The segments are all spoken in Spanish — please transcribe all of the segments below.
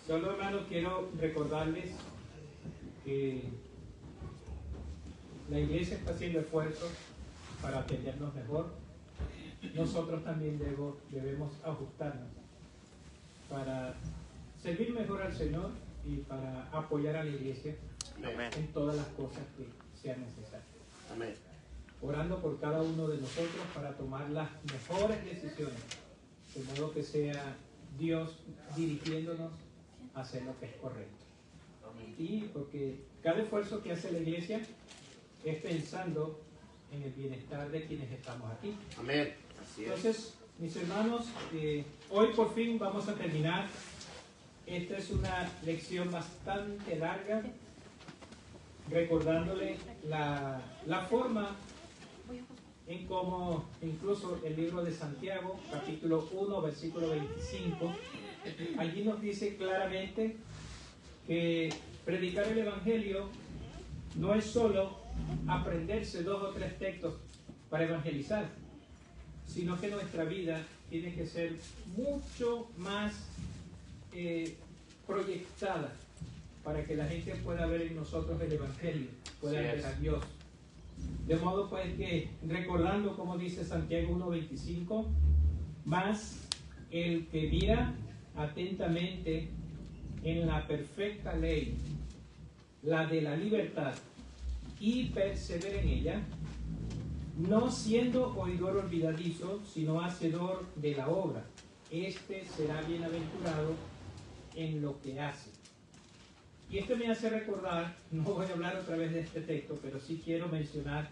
Solo, hermanos, quiero recordarles que la iglesia está haciendo esfuerzos para atendernos mejor. Nosotros también debemos ajustarnos para servir mejor al Señor y para apoyar a la iglesia Amén. en todas las cosas que sean necesarias. Amén. Orando por cada uno de nosotros para tomar las mejores decisiones, de modo que sea Dios dirigiéndonos a hacer lo que es correcto. Y porque cada esfuerzo que hace la iglesia es pensando en el bienestar de quienes estamos aquí. Amén. Así es. Entonces, mis hermanos, hoy por fin vamos a terminar. Esta es una lección bastante larga, recordándole la forma en cómo incluso el libro de Santiago, capítulo 1, versículo 25, allí nos dice claramente que predicar el Evangelio no es solo aprenderse 2 o 3 textos para evangelizar, sino que nuestra vida tiene que ser mucho más proyectada para que la gente pueda ver en nosotros el Evangelio, pueda ver a Dios. De modo pues que, recordando como dice Santiago 1.25, más el que mira atentamente en la perfecta ley, la de la libertad, y persevera en ella, no siendo oidor olvidadizo, sino hacedor de la obra, este será bienaventurado en lo que hace. Y esto me hace recordar, no voy a hablar otra vez de este texto, pero sí quiero mencionar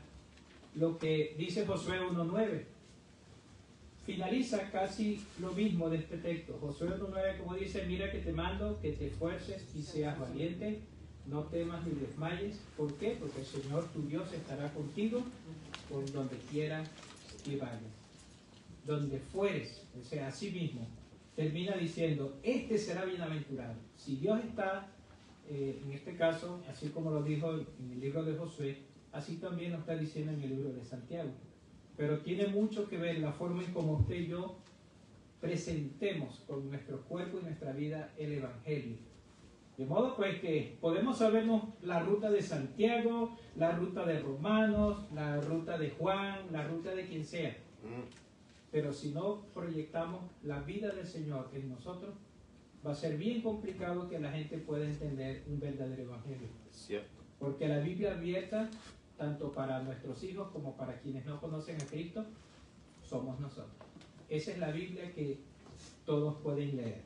lo que dice Josué 1.9. Finaliza casi lo mismo de este texto. Josué 1.9, como dice, mira que te mando, que te esfuerces y seas valiente, no temas ni desmayes. ¿Por qué? Porque el Señor tu Dios estará contigo por donde quiera que vayas. Donde fueres, o sea, así mismo, termina diciendo, este será bienaventurado. Si Dios está, en este caso, así como lo dijo en el libro de Josué, así también lo está diciendo en el libro de Santiago. Pero tiene mucho que ver la forma en cómo usted y yo presentemos con nuestro cuerpo y nuestra vida el Evangelio. De modo pues que podemos sabernos la ruta de Santiago, la ruta de Romanos, la ruta de Juan, la ruta de quien sea. Pero si no proyectamos la vida del Señor en nosotros, va a ser bien complicado que la gente pueda entender un verdadero Evangelio. Cierto. Porque la Biblia abierta, tanto para nuestros hijos como para quienes no conocen a Cristo, somos nosotros. Esa es la Biblia que todos pueden leer.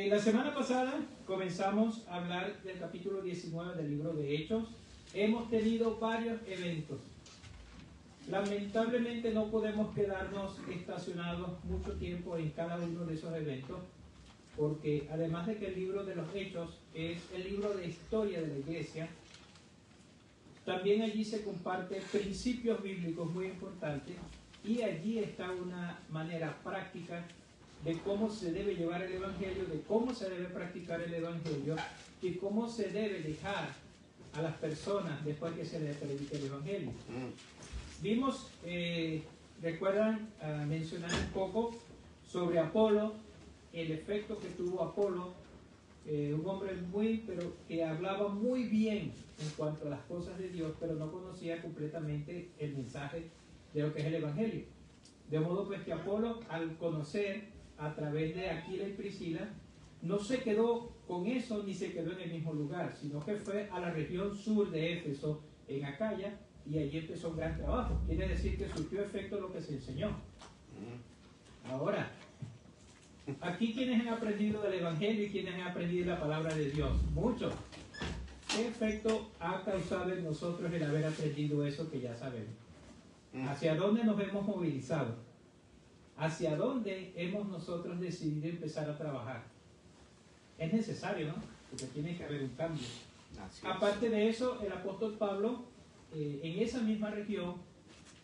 La semana pasada comenzamos a hablar del capítulo 19 del libro de Hechos. Hemos tenido varios eventos. Lamentablemente no podemos quedarnos estacionados mucho tiempo en cada uno de esos eventos, porque además de que el libro de los Hechos es el libro de historia de la iglesia, también allí se comparten principios bíblicos muy importantes y allí está una manera práctica de cómo se debe llevar el Evangelio, de cómo se debe practicar el Evangelio y cómo se debe dejar a las personas después que se les predique el Evangelio. Vimos, recuerdan mencionar un poco sobre Apolo, el efecto que tuvo Apolo, un hombre pero que hablaba muy bien en cuanto a las cosas de Dios, pero no conocía completamente el mensaje de lo que es el Evangelio. De modo pues que Apolo, al conocer a través de Aquila y Priscila, no se quedó con eso ni se quedó en el mismo lugar, sino que fue a la región sur de Éfeso, en Acaya, y allí empezó un gran trabajo. Quiere decir que surtió efecto lo que se enseñó. Ahora, aquí quienes han aprendido del Evangelio y quienes han aprendido la palabra de Dios, muchos. ¿Qué efecto ha causado en nosotros el haber aprendido eso que ya sabemos? ¿Hacia dónde nos hemos movilizado? ¿Hacia dónde hemos nosotros decidido empezar a trabajar? Es necesario, ¿no? Porque tiene que haber un cambio. Aparte de eso, el apóstol Pablo, en esa misma región,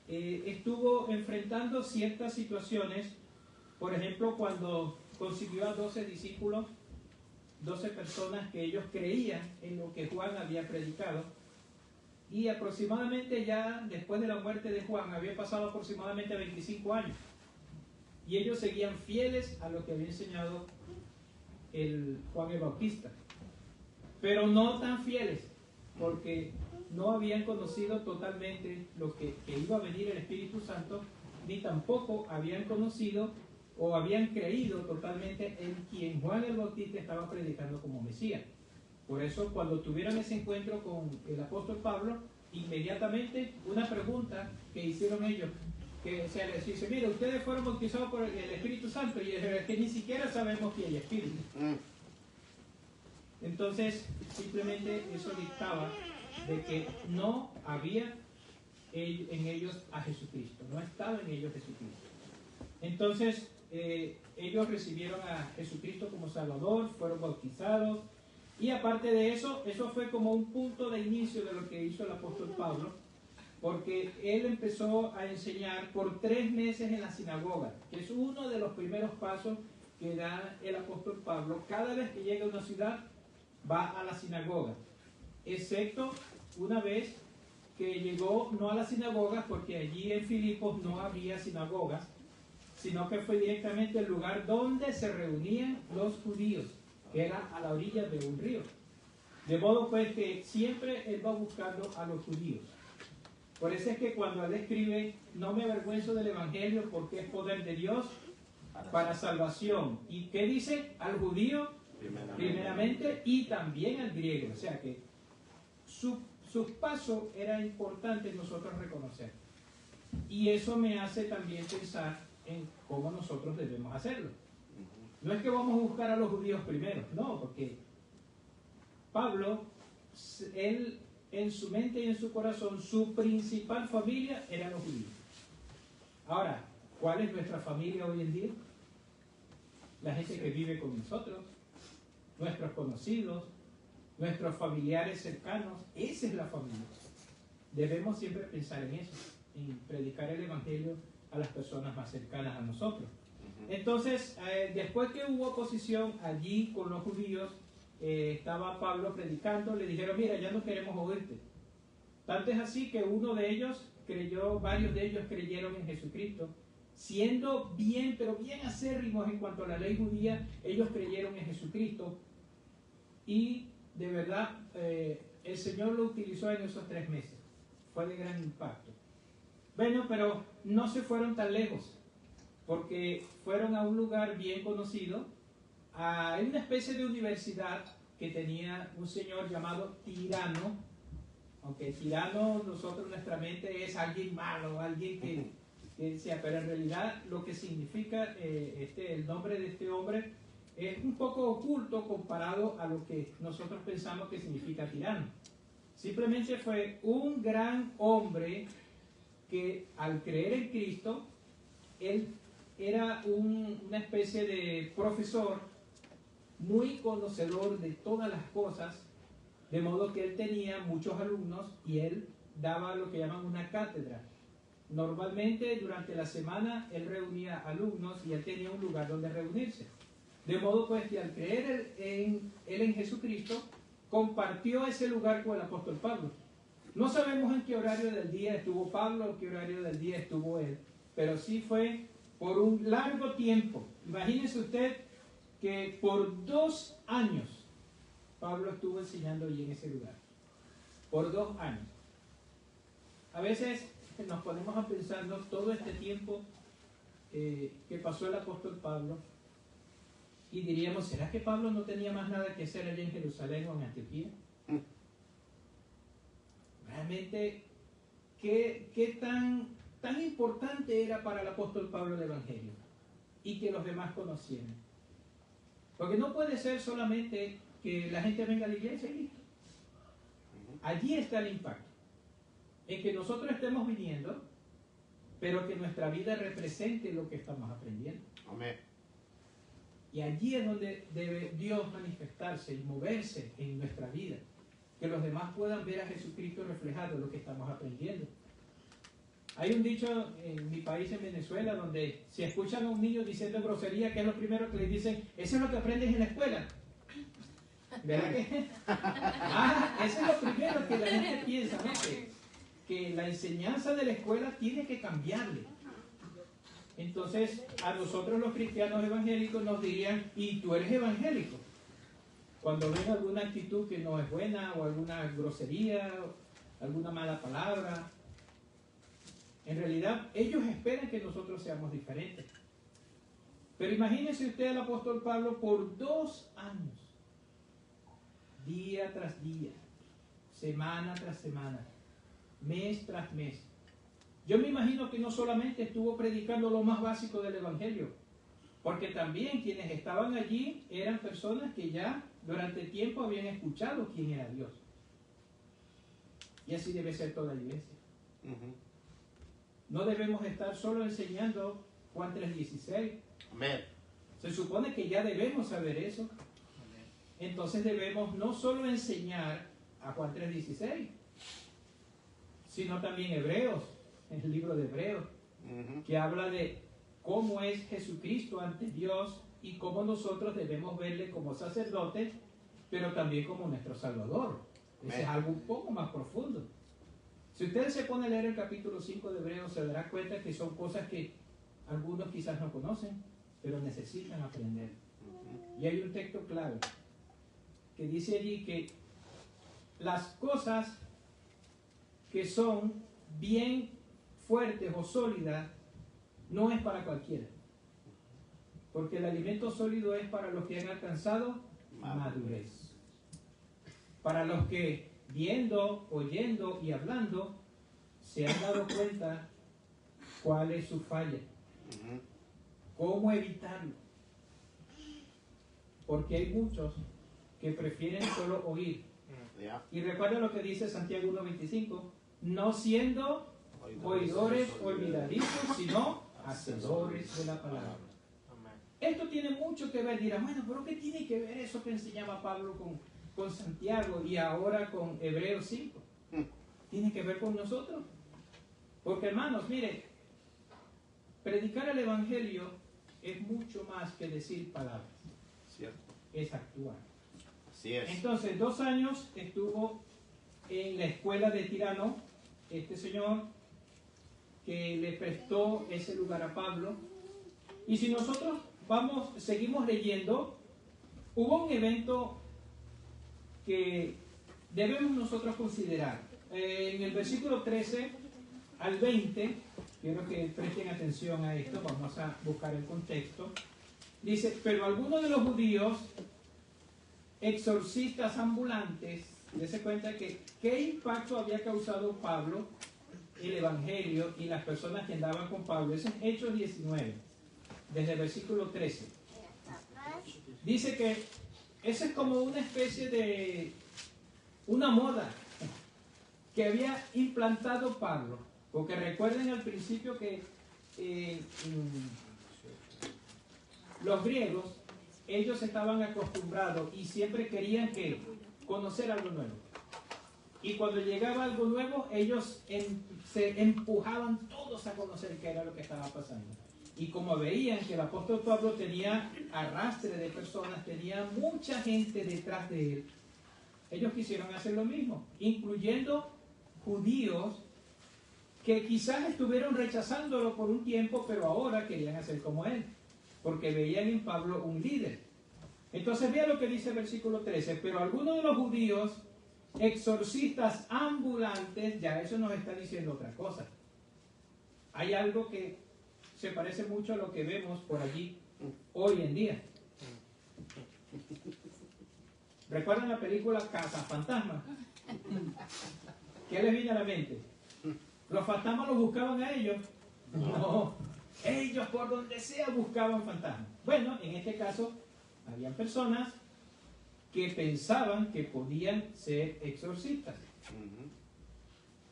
estuvo enfrentando ciertas situaciones. Por ejemplo, cuando consiguió a 12 discípulos, 12 personas que ellos creían en lo que Juan había predicado, y aproximadamente ya después de la muerte de Juan había pasado aproximadamente 25 años y ellos seguían fieles a lo que había enseñado el Juan el Bautista, pero no tan fieles, porque no habían conocido totalmente lo que iba a venir el Espíritu Santo, ni tampoco habían conocido o habían creído totalmente en quien Juan el Bautista estaba predicando como Mesías. Por eso, cuando tuvieron ese encuentro con el apóstol Pablo, inmediatamente una pregunta que hicieron ellos, que se les dice: mira, ustedes fueron bautizados por el Espíritu Santo, y es que ni siquiera sabemos que hay Espíritu. Entonces, simplemente eso dictaba de que no había en ellos a Jesucristo, no estaba en ellos Jesucristo. Entonces, ellos recibieron a Jesucristo como Salvador, fueron bautizados, y aparte de eso, eso fue como un punto de inicio de lo que hizo el apóstol Pablo, porque él empezó a enseñar por 3 meses en la sinagoga, que es uno de los primeros pasos que da el apóstol Pablo. Cada vez que llega a una ciudad, va a la sinagoga, excepto una vez que llegó no a la sinagoga, porque allí en Filipos no había sinagogas, sino que fue directamente el lugar donde se reunían los judíos, que era a la orilla de un río. De modo pues que siempre él va buscando a los judíos. Por eso es que cuando él escribe: no me avergüenzo del Evangelio, porque es poder de Dios para salvación. ¿Y qué dice? Al judío primeramente, y también al griego. O sea que sus pasos era importante nosotros reconocer. Y eso me hace también pensar en cómo nosotros debemos hacerlo. No es que vamos a buscar a los judíos primero, no, porque Pablo, él en su mente y en su corazón, su principal familia eran los judíos. Ahora, ¿cuál es nuestra familia hoy en día? La gente que vive con nosotros, nuestros conocidos, nuestros familiares cercanos. Esa es la familia. Debemos siempre pensar en eso, en predicar el Evangelio a las personas más cercanas a nosotros. Entonces, después que hubo oposición allí con los judíos, estaba Pablo predicando, le dijeron: mira, ya no queremos oírte. Tanto es así que uno de ellos creyó, varios de ellos creyeron en Jesucristo, siendo bien, pero bien acérrimos en cuanto a la ley judía. Ellos creyeron en Jesucristo, y de verdad el Señor lo utilizó en esos 3 meses. Fue de gran impacto. Bueno, pero no se fueron tan lejos, porque fueron a un lugar bien conocido, a una especie de universidad que tenía un señor llamado Tirano. Aunque Tirano, nosotros en nuestra mente es alguien malo, alguien que sea, pero en realidad lo que significa el nombre de este hombre es un poco oculto comparado a lo que nosotros pensamos que significa tirano. Simplemente fue un gran hombre que, al creer en Cristo, él era una especie de profesor muy conocedor de todas las cosas, de modo que él tenía muchos alumnos y él daba lo que llaman una cátedra. Normalmente durante la semana él reunía alumnos y él tenía un lugar donde reunirse. De modo pues que al creer él en Jesucristo, compartió ese lugar con el apóstol Pablo. No sabemos en qué horario del día estuvo Pablo, en qué horario del día estuvo él, pero sí fue por un largo tiempo. Imagínese usted que por 2 años Pablo estuvo enseñando allí en ese lugar. Por 2 años. A veces nos ponemos a pensar, ¿no?, todo este tiempo que pasó el apóstol Pablo, y diríamos: ¿será que Pablo no tenía más nada que hacer allá en Jerusalén o en Antioquía? Realmente, ¿qué tan importante era para el apóstol Pablo el Evangelio? Y que los demás conocieran. Porque no puede ser solamente que la gente venga a la iglesia y listo. Allí está el impacto. En que nosotros estemos viniendo, pero que nuestra vida represente lo que estamos aprendiendo. Amén. Y allí es donde debe Dios manifestarse y moverse en nuestra vida. Que los demás puedan ver a Jesucristo reflejado en lo que estamos aprendiendo. Hay un dicho en mi país, en Venezuela, donde si escuchan a un niño diciendo grosería, ¿qué es lo primero que le dicen? Eso es lo que aprendes en la escuela. ¿Verdad que? Eso es lo primero que la gente piensa, ¿no? Que la enseñanza de la escuela tiene que cambiarle. Entonces, a nosotros los cristianos evangélicos nos dirían: ¿y tú eres evangélico? cuando ven alguna actitud que no es buena o alguna grosería, alguna mala palabra. En realidad, ellos esperan que nosotros seamos diferentes. Pero imagínense usted al apóstol Pablo por 2 años, día tras día, semana tras semana, mes tras mes. Yo me imagino que no solamente estuvo predicando lo más básico del Evangelio, porque también quienes estaban allí eran personas que ya durante tiempo habían escuchado quién era Dios. Y así debe ser toda la iglesia. No debemos estar solo enseñando Juan 3:16. Amén. Se supone que ya debemos saber eso. Entonces debemos no solo enseñar a Juan 3:16, sino también Hebreos, el libro de Hebreos, que habla de cómo es Jesucristo ante Dios y cómo nosotros debemos verle como sacerdote, pero también como nuestro Salvador. Eso es algo un poco más profundo. Si ustedes se ponen a leer el capítulo 5 de Hebreos, se dará cuenta que son cosas que algunos quizás no conocen, pero necesitan aprender. Y hay un texto clave que dice allí que las cosas que son bien fuertes o sólidas no es para cualquiera, porque el alimento sólido es para los que han alcanzado madurez, para los que viendo, oyendo y hablando se han dado cuenta cuál es su falla, cómo evitarlo, porque hay muchos que prefieren solo oír. Y recuerda lo que dice Santiago 1:25, no siendo oidores olvidadizos, sino hacedores de la palabra. Esto tiene mucho que ver. Dirán, bueno, pero ¿qué tiene que ver eso que enseñaba Pablo con Santiago y ahora con Hebreos 5? Tiene que ver con nosotros. Porque hermanos, mire, predicar el Evangelio es mucho más que decir palabras. Cierto. Es actuar. Así es. Entonces, 2 años estuvo en la escuela de Tirano, este señor que le prestó ese lugar a Pablo. Y si nosotros seguimos leyendo, hubo un evento que debemos nosotros considerar. En el versículo 13 al 20, quiero que presten atención a esto, vamos a buscar el contexto. Dice, pero algunos de los judíos, exorcistas ambulantes, dése cuenta que qué impacto había causado Pablo, el Evangelio y las personas que andaban con Pablo. Eso es Hechos 19, desde el versículo 13. Dice que eso es como una especie de una moda que había implantado Pablo, porque recuerden al principio que los griegos, ellos estaban acostumbrados y siempre querían conocer algo nuevo. Y cuando llegaba algo nuevo, ellos se empujaban todos a conocer qué era lo que estaba pasando. Y como veían que el apóstol Pablo tenía arrastre de personas, tenía mucha gente detrás de él, ellos quisieron hacer lo mismo, incluyendo judíos que quizás estuvieron rechazándolo por un tiempo, pero ahora querían hacer como él, porque veían en Pablo un líder. Entonces vean lo que dice el versículo 13, pero algunos de los judíos, exorcistas ambulantes, ya eso nos está diciendo otra cosa. Hay algo que se parece mucho a lo que vemos por allí hoy en día. ¿Recuerdan la película Cazafantasmas? ¿Qué les viene a la mente? ¿Los fantasmas los buscaban a ellos? No, ellos por donde sea buscaban fantasmas. Bueno, en este caso, habían personas que pensaban que podían ser exorcistas.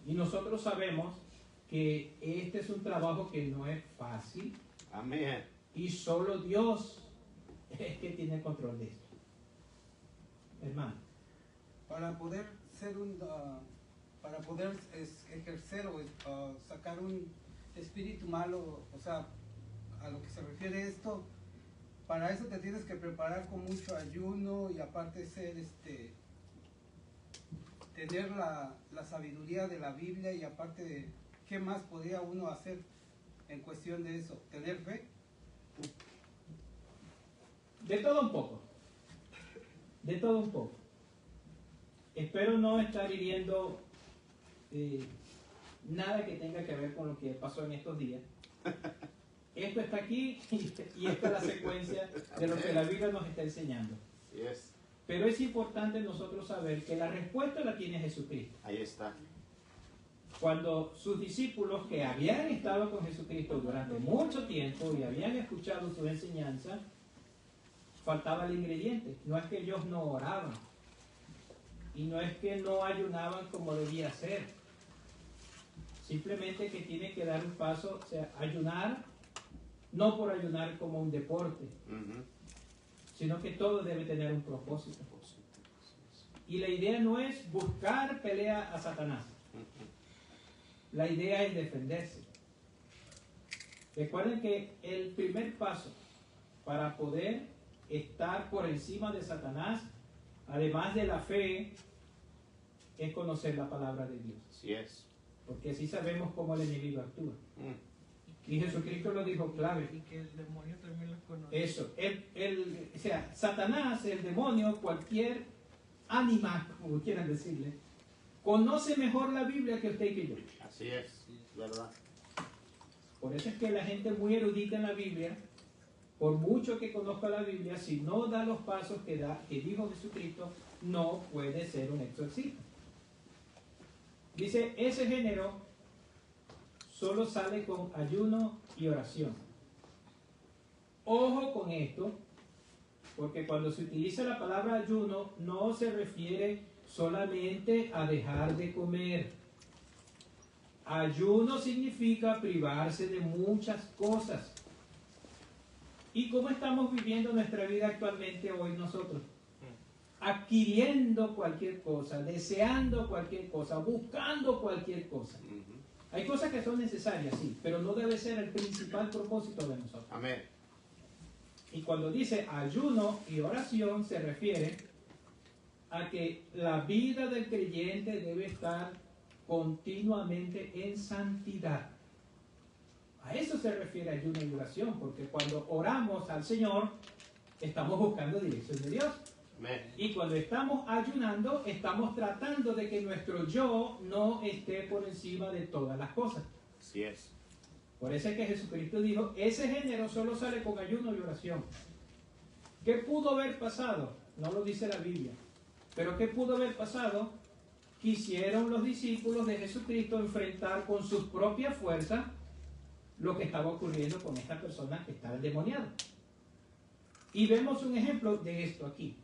Y nosotros sabemos que este es un trabajo que no es fácil. Amén. Y solo Dios es que tiene control de esto. Hermano. Para poder ser para poder ejercer o sacar un espíritu malo, o sea, a lo que se refiere esto, para eso te tienes que preparar con mucho ayuno y aparte tener la sabiduría de la Biblia y aparte, ¿qué más podría uno hacer en cuestión de eso? ¿Tener fe? De todo un poco. de todo un poco. Espero no estar hiriendo nada que tenga que ver con lo que pasó en estos días. Esto está aquí y esta es la secuencia de lo que la Biblia nos está enseñando. Yes. Pero es importante nosotros saber que la respuesta la tiene Jesucristo. Ahí está. Cuando sus discípulos que habían estado con Jesucristo durante mucho tiempo y habían escuchado su enseñanza, faltaba el ingrediente. No es que ellos no oraban y no es que no ayunaban como debía ser. Simplemente que tiene que dar un paso, o sea, ayunar, no por ayunar como un deporte, sino que todo debe tener un propósito. Y la idea no es buscar pelea a Satanás. La idea es defenderse. Recuerden que el primer paso para poder estar por encima de Satanás, además de la fe, es conocer la palabra de Dios. Así es. Porque así sabemos cómo el enemigo actúa. Y Jesucristo lo dijo clave. Y que el demonio también los conoce. Eso. O sea, Satanás, el demonio, cualquier ánima, como quieran decirle, conoce mejor la Biblia que usted y que yo. Así es. ¿Verdad? Por eso es que la gente muy erudita en la Biblia, por mucho que conozca la Biblia, si no da los pasos que dijo Jesucristo, no puede ser un exorcista. Dice, ese género solo sale con ayuno y oración. Ojo con esto, porque cuando se utiliza la palabra ayuno, no se refiere solamente a dejar de comer. Ayuno significa privarse de muchas cosas. ¿Y cómo estamos viviendo nuestra vida actualmente hoy nosotros? Adquiriendo cualquier cosa, deseando cualquier cosa, buscando cualquier cosa. Hay cosas que son necesarias, sí, pero no debe ser el principal propósito de nosotros. Amén. Y cuando dice ayuno y oración, se refiere a que la vida del creyente debe estar continuamente en santidad. A eso se refiere ayuno y oración, porque cuando oramos al Señor, estamos buscando dirección de Dios. Amén. Y cuando estamos ayunando, estamos tratando de que nuestro yo no esté por encima de todas las cosas. Así es. Por eso es que Jesucristo dijo, ese género solo sale con ayuno y oración. ¿Qué pudo haber pasado? No lo dice la Biblia. Pero ¿qué pudo haber pasado? Quisieron los discípulos de Jesucristo enfrentar con sus propias fuerzas lo que estaba ocurriendo con esta persona que estaba endemoniada. Y vemos un ejemplo de esto aquí.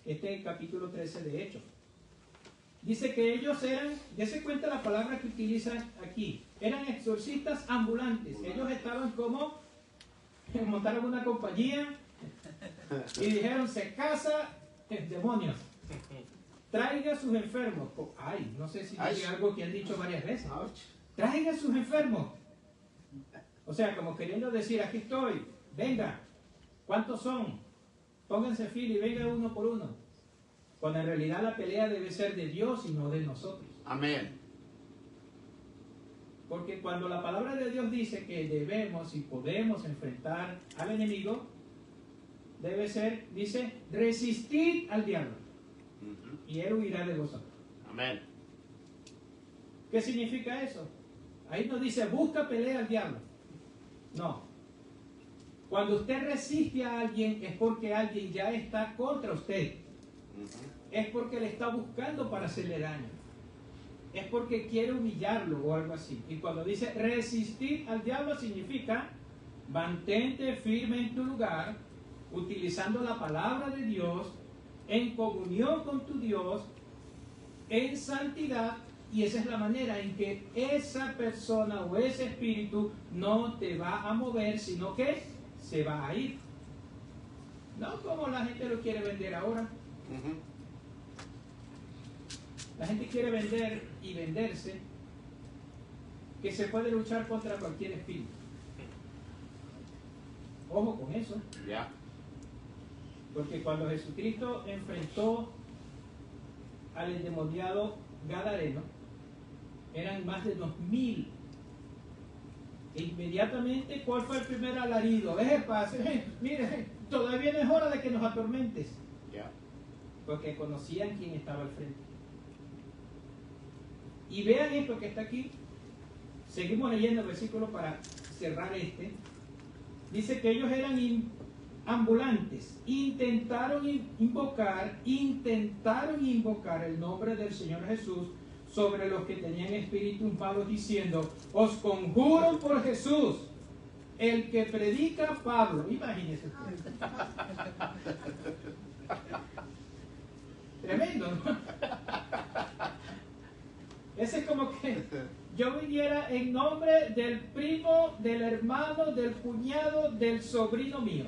Este es el capítulo 13 de Hechos. Dice que ellos eran, dése cuenta la palabra que utilizan aquí, eran exorcistas ambulantes. Ellos estaban como, montaron una compañía y dijeron, se casa demonios, traiga sus enfermos. Ay, no sé si es algo que han dicho varias veces. Traiga sus enfermos. O sea, como queriendo decir, aquí estoy, venga, ¿cuántos son? Pónganse fila y venga uno por uno. Cuando en realidad la pelea debe ser de Dios y no de nosotros. Amén. Porque cuando la palabra de Dios dice que debemos y podemos enfrentar al enemigo, debe ser, dice, resistid al diablo y él huirá de vosotros. Amén. ¿Qué significa eso? Ahí nos dice, busca pelea al diablo. No. Cuando usted resiste a alguien es porque alguien ya está contra usted. Es porque le está buscando para hacerle daño. Es porque quiere humillarlo o algo así. Y cuando dice resistir al diablo significa mantente firme en tu lugar, utilizando la palabra de Dios, en comunión con tu Dios, en santidad. Y esa es la manera en que esa persona o ese espíritu no te va a mover, sino que se va a ir. No como la gente lo quiere vender ahora. La gente quiere vender y venderse que se puede luchar contra cualquier espíritu. Ojo con eso. Ya. Porque cuando Jesucristo enfrentó al endemoniado gadareno, eran más de 2000. E inmediatamente, ¿cuál fue el primer alarido? Mire, todavía no es hora de que nos atormentes. Ya. porque conocían quién estaba al frente. Y vean esto que está aquí. Seguimos leyendo el versículo para cerrar este. Dice que ellos eran ambulantes, intentaron invocar el nombre del Señor Jesús sobre los que tenían espíritus malos, diciendo: os conjuro por Jesús, el que predica Pablo. Imagínense. Tremendo, ¿no? Ese es como que yo viniera en nombre del primo, del hermano, del cuñado, del sobrino mío.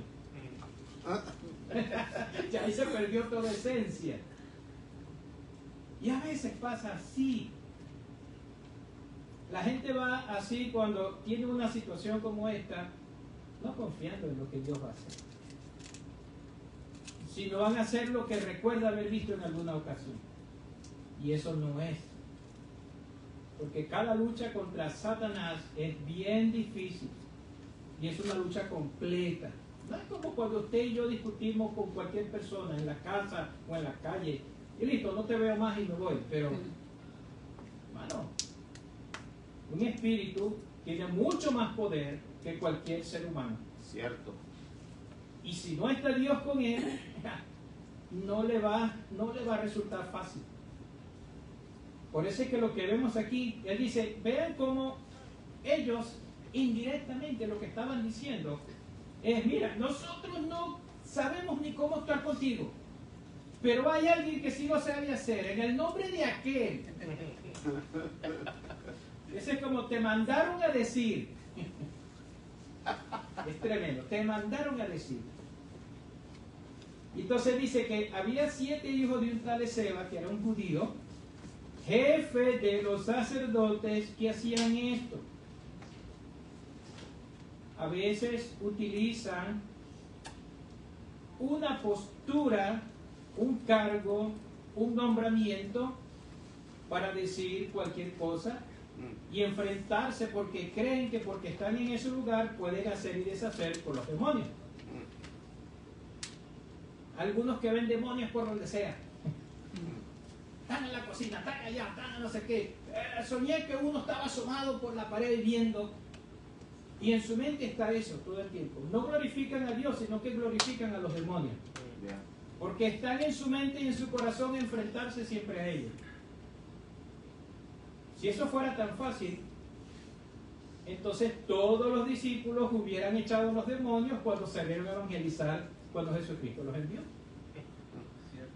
Ya ahí se perdió toda esencia. Y a veces pasa así. La gente va así cuando tiene una situación como esta, no confiando en lo que Dios va a hacer, sino van a hacer lo que recuerda haber visto en alguna ocasión. Y eso no es. Porque cada lucha contra Satanás es bien difícil. Y es una lucha completa. No es como cuando usted y yo discutimos con cualquier persona en la casa o en la calle. Y listo, no te veo más y me voy. Pero, hermano, un espíritu tiene mucho más poder que cualquier ser humano. Cierto. Y si no está Dios con él, no le va a resultar fácil. Por eso es que lo que vemos aquí, él dice, vean cómo ellos indirectamente lo que estaban diciendo es: mira, nosotros no sabemos ni cómo estar contigo, pero hay alguien que sí lo sabe hacer, en el nombre de aquel. Ese es como te mandaron a decir. Es tremendo, te mandaron a decir. Entonces dice que había 7 hijos de un tal Esceva, que era un judío, jefe de los sacerdotes, que hacían esto. A veces utilizan una postura, un cargo, un nombramiento para decir cualquier cosa y enfrentarse porque creen que porque están en ese lugar pueden hacer y deshacer con los demonios. Algunos que ven demonios por donde sea. Están en la cocina, están allá, están en no sé qué. Soñé que uno estaba asomado por la pared viendo. Y en su mente está eso todo el tiempo. No glorifican a Dios, sino que glorifican a los demonios. Porque están en su mente y en su corazón enfrentarse siempre a ellos. Si eso fuera tan fácil, entonces todos los discípulos hubieran echado los demonios cuando salieron a evangelizar, cuando Jesucristo los envió.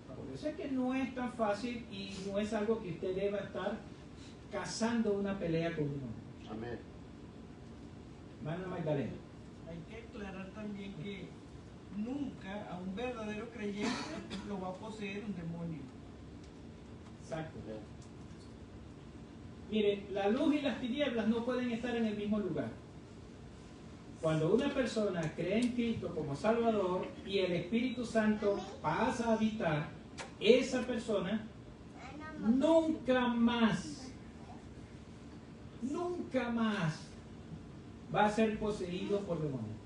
Por eso es que no es tan fácil y no es algo que usted deba estar cazando una pelea con uno. Amén. Hermana Magdalena. Hay que aclarar también que nunca a un verdadero creyente lo va a poseer un demonio. Exacto. Mire, la luz y las tinieblas no pueden estar en el mismo lugar. Cuando una persona cree en Cristo como Salvador y el Espíritu Santo pasa a habitar, esa persona nunca más va a ser poseído por demonios.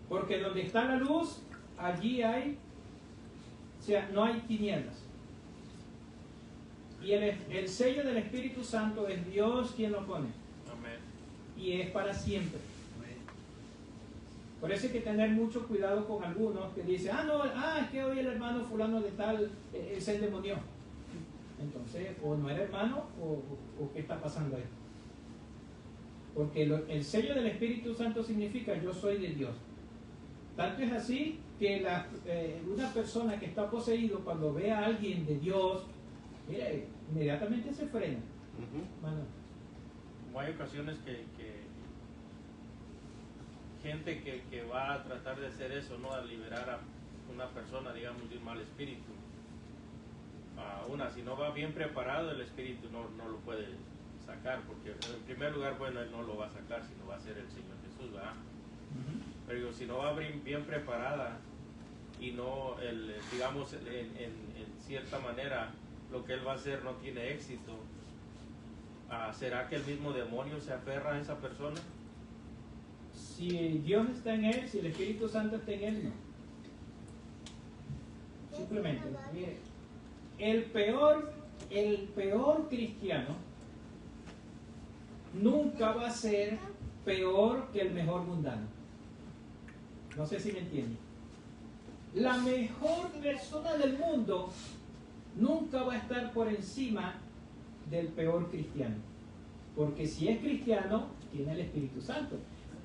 Porque donde está la luz, allí hay, o sea, no hay tinieblas. Y el sello del Espíritu Santo es Dios quien lo pone. Amén. Y es para siempre. Por eso hay que tener mucho cuidado con algunos que dicen: es que hoy el hermano fulano de tal se endemonió. Entonces, o no era hermano, o qué está pasando ahí. Porque el sello del Espíritu Santo significa yo soy de Dios. Tanto es así que una persona que está poseído, cuando ve a alguien de Dios, mire, inmediatamente se frena. Hay ocasiones que gente que va a tratar de hacer eso, ¿no? A liberar a una persona, digamos, de un mal espíritu. Si no va bien preparado, el espíritu no lo puede sacar, porque en primer lugar, bueno, él no lo va a sacar, sino va a ser el Señor Jesús, ¿verdad? Pero si no va bien preparada y no, digamos, en cierta manera, lo que él va a hacer no tiene éxito, ¿será que el mismo demonio se aferra a esa persona? Si Dios está en él, si el Espíritu Santo está en él, no. Simplemente, mire, el peor cristiano nunca va a ser peor que el mejor mundano. No sé si me entienden. La mejor persona del mundo nunca va a estar por encima del peor cristiano. Porque si es cristiano, tiene el Espíritu Santo.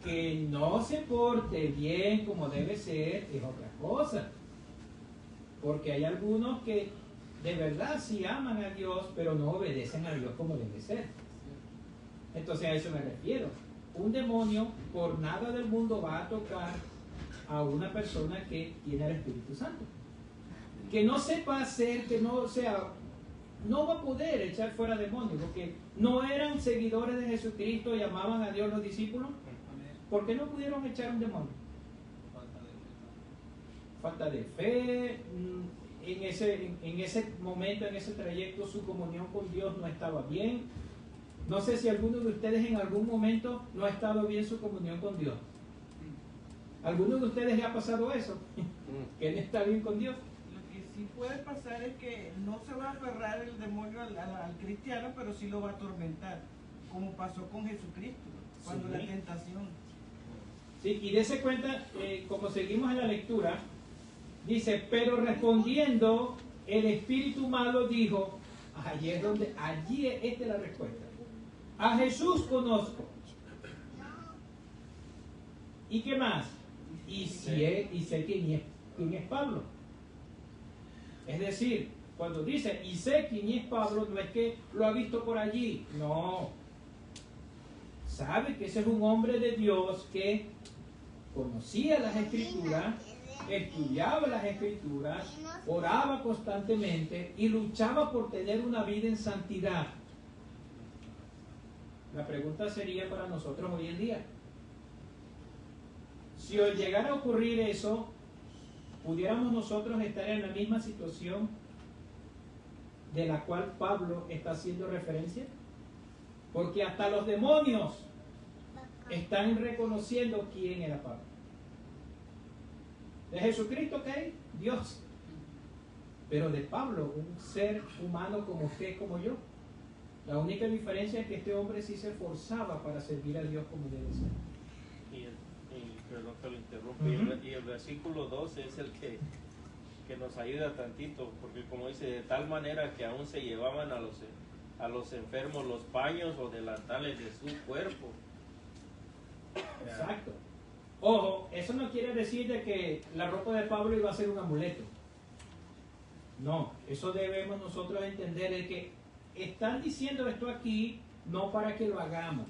Que no se porte bien como debe ser es otra cosa. Porque hay algunos que de verdad sí aman a Dios, pero no obedecen a Dios como debe ser. Entonces a eso me refiero. Un demonio por nada del mundo va a tocar a una persona que tiene el Espíritu Santo. Que no sepa hacer, que no sea, no va a poder echar fuera demonios, porque no eran seguidores de Jesucristo y amaban a Dios los discípulos. ¿Por qué no pudieron echar un demonio? Falta de fe. En ese momento, en ese trayecto, su comunión con Dios no estaba bien. No sé si alguno de ustedes en algún momento no ha estado bien su comunión con Dios. ¿Alguno de ustedes le ha pasado eso? ¿Que no está bien con Dios? Lo que sí puede pasar es que no se va a aferrar el demonio al cristiano, pero sí lo va a atormentar, como pasó con Jesucristo, cuando Sí. la tentación. Sí, y dése cuenta, como seguimos en la lectura, dice, pero respondiendo, el espíritu malo dijo, allí esta es la respuesta. A Jesús conozco. ¿Y qué más? Y sé quién es Pablo. Es decir, cuando dice, y sé quién es Pablo, no es que lo ha visto por allí, no. Sabe que ese es un hombre de Dios que conocía las Escrituras, estudiaba las Escrituras, oraba constantemente y luchaba por tener una vida en santidad. La pregunta sería para nosotros hoy en día, si hoy llegara a ocurrir eso, ¿pudiéramos nosotros estar en la misma situación de la cual Pablo está haciendo referencia? Porque hasta los demonios están reconociendo quién era Pablo. De Jesucristo, ¿qué? Dios. Pero de Pablo, un ser humano como usted, como yo. La única diferencia es que este hombre sí se esforzaba para servir a Dios como debe ser. Perdón que lo interrumpa, y el versículo 12 es el que nos ayuda tantito, porque como dice, de tal manera que aún se llevaban a los enfermos los paños o delantales de su cuerpo. Exacto. Ojo, eso no quiere decir de que la ropa de Pablo iba a ser un amuleto. No, eso debemos nosotros entender, de que están diciendo esto aquí no para que lo hagamos.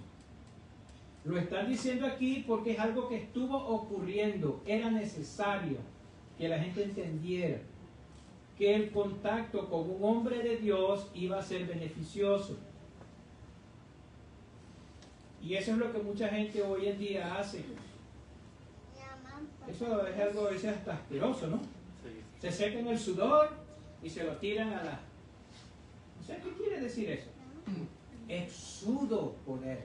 Lo están diciendo aquí porque es algo que estuvo ocurriendo. Era necesario que la gente entendiera que el contacto con un hombre de Dios iba a ser beneficioso. Y eso es lo que mucha gente hoy en día hace. Eso es algo a veces hasta asqueroso, ¿no? Sí. Se secan el sudor y se lo tiran a la... O sea, ¿qué quiere decir eso? Exudo poder.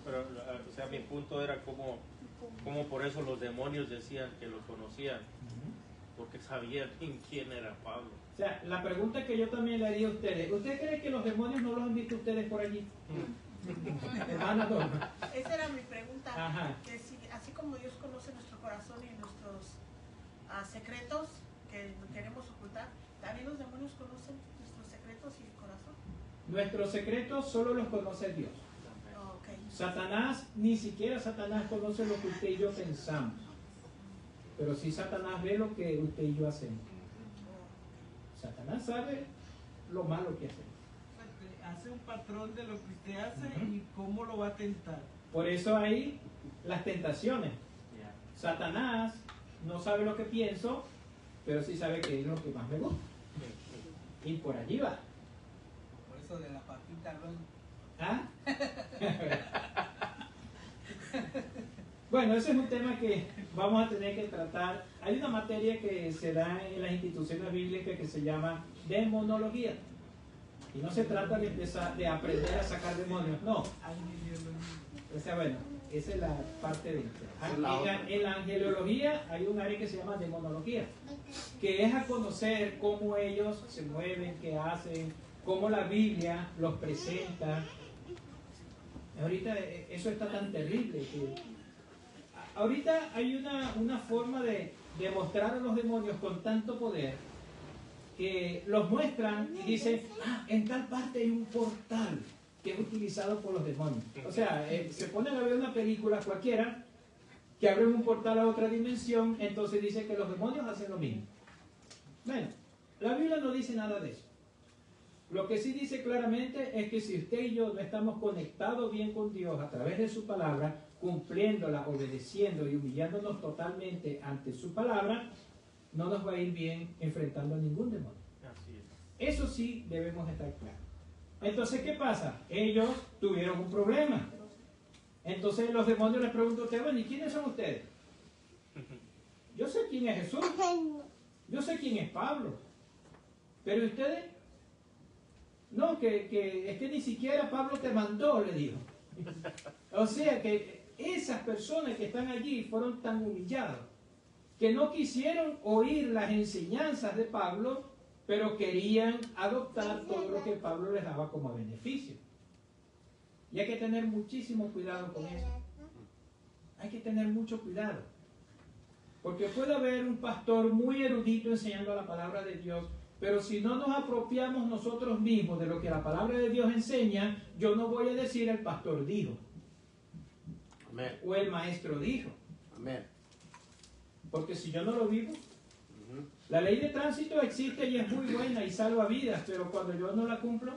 Pero, o sea, mi punto era como por eso los demonios decían que lo conocían, porque sabían quién era Pablo. O sea, la pregunta que yo también le haría a ustedes, ¿usted cree que los demonios no los han visto ustedes por allí? Hermana Norma. Esa era mi pregunta. Ajá. Que si, así como Dios conoce nuestro corazón y nuestros secretos que queremos ocultar, ¿también los demonios conocen nuestros secretos y el corazón? Nuestros secretos solo los conoce Dios. Oh, okay. Satanás, ni siquiera Satanás conoce lo que usted y yo pensamos. Pero sí Satanás ve lo que usted y yo hacemos. Satanás sabe lo malo que hacemos. Hace un patrón de lo que usted hace y cómo lo va a tentar. Por eso hay las tentaciones. Satanás no sabe lo que pienso, pero sí sabe que es lo que más me gusta. Y por allí va. Por eso de la papita, ¿no? ¿Ah? Bueno, ese es un tema que vamos a tener que tratar. Hay una materia que se da en las instituciones bíblicas que se llama demonología. Y no se trata de empezar, de aprender a sacar demonios, no. O sea, bueno, esa es la parte de en la angelología hay un área que se llama demonología, que es a conocer cómo ellos se mueven, qué hacen, cómo la Biblia los presenta. Ahorita eso está tan terrible que ahorita hay una forma de mostrar a los demonios con tanto poder que los muestran y dicen, en tal parte hay un portal que es utilizado por los demonios. O sea, se ponen a ver una película cualquiera que abre un portal a otra dimensión, entonces dice que los demonios hacen lo mismo. Bueno, la Biblia no dice nada de eso. Lo que sí dice claramente es que si usted y yo no estamos conectados bien con Dios a través de su palabra, cumpliéndola, obedeciendo y humillándonos totalmente ante su palabra, no nos va a ir bien enfrentando a ningún demonio. Así es. Eso sí debemos estar claros. Entonces, ¿qué pasa? Ellos tuvieron un problema. Entonces los demonios les preguntan a ustedes, bueno, ¿y quiénes son ustedes? Yo sé quién es Jesús. Yo sé quién es Pablo. Pero ustedes, no, que es que ni siquiera Pablo te mandó, le dijo. O sea que esas personas que están allí fueron tan humillados que no quisieron oír las enseñanzas de Pablo, pero querían adoptar todo lo que Pablo les daba como beneficio. Y hay que tener muchísimo cuidado con eso. Hay que tener mucho cuidado. Porque puede haber un pastor muy erudito enseñando la palabra de Dios, pero si no nos apropiamos nosotros mismos de lo que la palabra de Dios enseña, yo no voy a decir el pastor dijo. Amén. O el maestro dijo. Amén. Porque si yo no lo vivo, la ley de tránsito existe y es muy buena y salva vidas, pero cuando yo no la cumplo,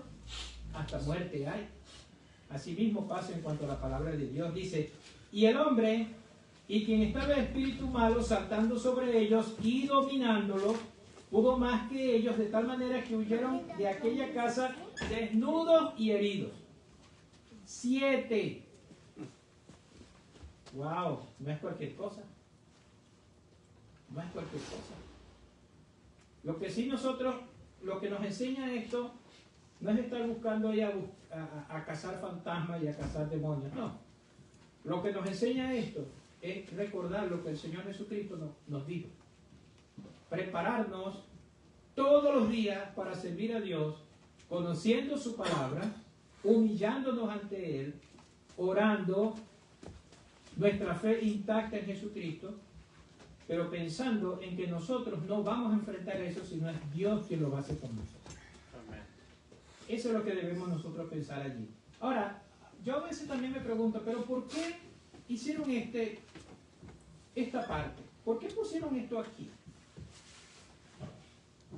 hasta muerte hay. Asimismo pasa en cuanto a la palabra de Dios. Dice, y el hombre, y quien estaba en espíritu malo, saltando sobre ellos y dominándolos, pudo más que ellos, de tal manera que huyeron de aquella casa desnudos y heridos. 7. Wow, no es cualquier cosa. No es cualquier cosa. Lo que sí nosotros, lo que nos enseña esto, no es estar buscando ya a cazar fantasmas y a cazar demonios, no. Lo que nos enseña esto es recordar lo que el Señor Jesucristo nos dijo. Prepararnos todos los días para servir a Dios, conociendo su palabra, humillándonos ante Él, orando, nuestra fe intacta en Jesucristo, pero pensando en que nosotros no vamos a enfrentar eso, sino es Dios quien lo va a hacer con nosotros. Amén. Eso es lo que debemos nosotros pensar allí. Ahora, yo a veces también me pregunto, pero ¿por qué hicieron esta parte? ¿Por qué pusieron esto aquí?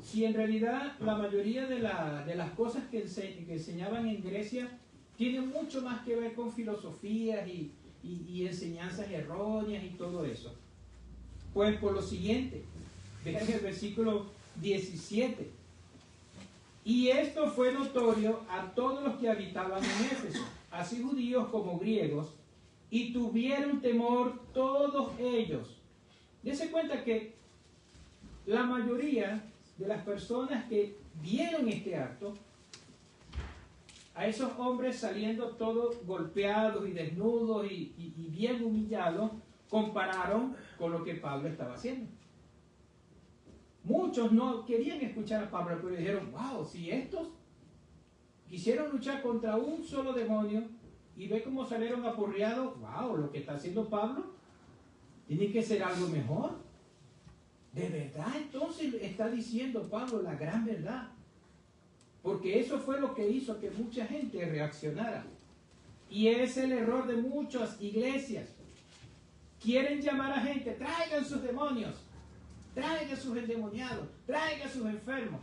Si en realidad la mayoría de las cosas que enseñaban en Grecia tienen mucho más que ver con filosofías y enseñanzas erróneas y todo eso. Pues por lo siguiente, vean el versículo 17. Y esto fue notorio a todos los que habitaban en Éfeso, así judíos como griegos, y tuvieron temor todos ellos. Dense cuenta que la mayoría de las personas que vieron este acto, a esos hombres saliendo todos golpeados y desnudos y bien humillados, compararon con lo que Pablo estaba haciendo. Muchos no querían escuchar a Pablo, pero dijeron, wow, si estos quisieron luchar contra un solo demonio y ve cómo salieron apurreados, wow, lo que está haciendo Pablo tiene que ser algo mejor. De verdad, entonces está diciendo Pablo la gran verdad. Porque eso fue lo que hizo que mucha gente reaccionara. Y es el error de muchas iglesias. Quieren llamar a gente, traigan sus demonios, traigan sus endemoniados, traigan sus enfermos.